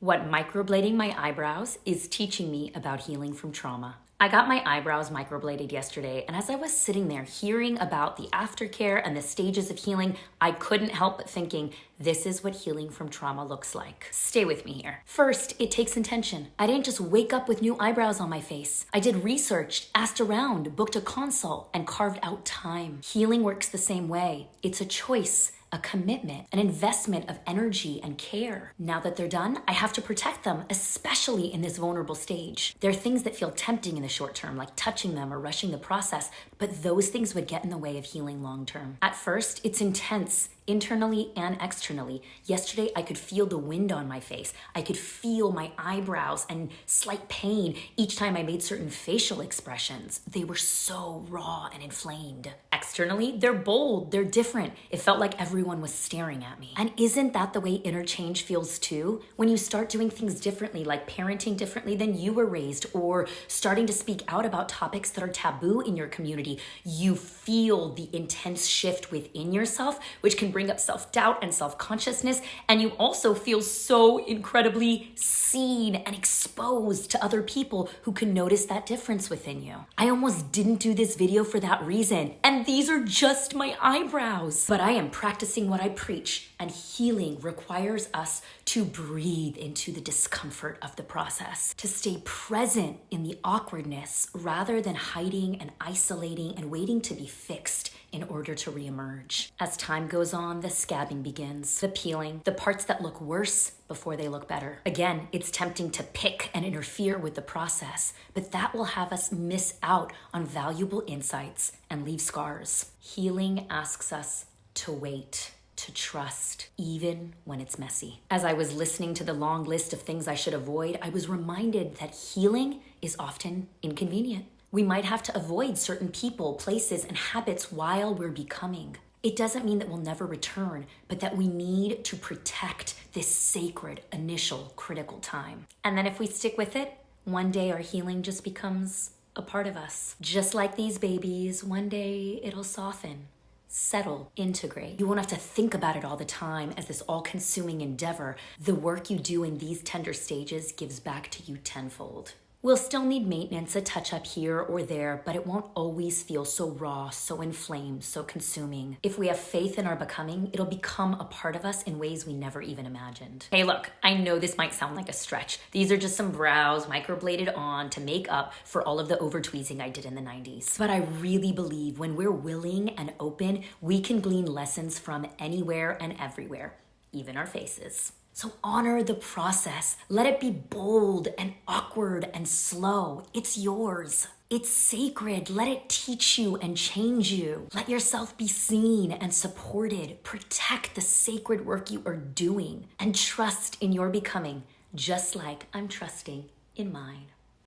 What microblading my eyebrows is teaching me about healing from trauma. I got my eyebrows microbladed yesterday, and as I was sitting there hearing about the aftercare and the stages of healing, I couldn't help but thinking, this is what healing from trauma looks like. Stay with me here. First, it takes intention. I didn't just wake up with new eyebrows on my face. I did research, asked around, booked a consult, and carved out time. Healing works the same way. It's a choice, a commitment, an investment of energy and care. Now that they're done, I have to protect them, especially in this vulnerable stage. There are things that feel tempting in the short term, like touching them or rushing the process, but those things would get in the way of healing long term. At first, it's intense, internally and externally. Yesterday, I could feel the wind on my face. I could feel my eyebrows and slight pain each time I made certain facial expressions. They were so raw and inflamed. Externally, they're bold, they're different. It felt like everyone was staring at me. And isn't that the way interchange feels too? When you start doing things differently, like parenting differently than you were raised, or starting to speak out about topics that are taboo in your community, you feel the intense shift within yourself, which can bring up self-doubt and self-consciousness, and you also feel so incredibly seen and exposed to other people who can notice that difference within you. I almost didn't do this video for that reason, and these are just my eyebrows. But I am practicing what I preach, and healing requires us to breathe into the discomfort of the process, to stay present in the awkwardness rather than hiding and isolating and waiting to be fixed in order to reemerge. As time goes on, the scabbing begins, the peeling, the parts that look worse before they look better. Again, it's tempting to pick and interfere with the process, but that will have us miss out on valuable insights and leave scars. Healing asks us to wait, to trust, even when it's messy. As I was listening to the long list of things I should avoid, I was reminded that healing is often inconvenient. We might have to avoid certain people, places, and habits while we're becoming. It doesn't mean that we'll never return, but that we need to protect this sacred initial critical time. And then if we stick with it, one day our healing just becomes a part of us. Just like these babies, one day it'll soften, settle, integrate. You won't have to think about it all the time as this all-consuming endeavor. The work you do in these tender stages gives back to you tenfold. We'll still need maintenance, a touch-up here or there, but it won't always feel so raw, so inflamed, so consuming. If we have faith in our becoming, it'll become a part of us in ways we never even imagined. Hey, look, I know this might sound like a stretch. These are just some brows microbladed on to make up for all of the over-tweezing I did in the 90s. But I really believe when we're willing and open, we can glean lessons from anywhere and everywhere, even our faces. So honor the process. Let it be bold and awkward and slow. It's yours. It's sacred. Let it teach you and change you. Let yourself be seen and supported. Protect the sacred work you are doing and trust in your becoming, just like I'm trusting in mine.